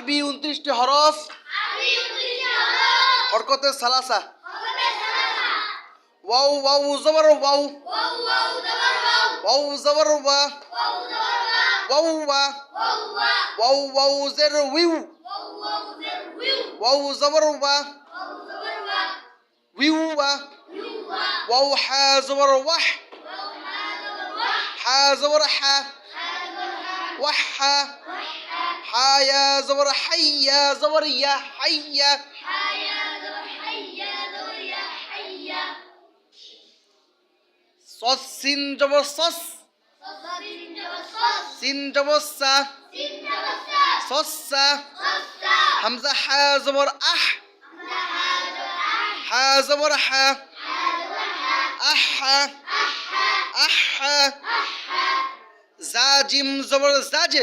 আরবি 29টি হরফ হরকতে সালাসা wow wow জবর ওয়াও ওয়াও জবর ওয়া ওয়াও ওয়া ওয়াও ওয়াও জের উইউ ওয়াও জবর ওয়া উইউ ওয়া ওয়াও হা জবর ওয়াহ হা জবর হা ওয়াহ হা হা ইয়া জবর হাইয়া জবর ইয়া হাইয়া صاد سين جبر صص سين جبر سا صص همزة حا زبر أح حا زبر حا أح أح زاجم زبر زاج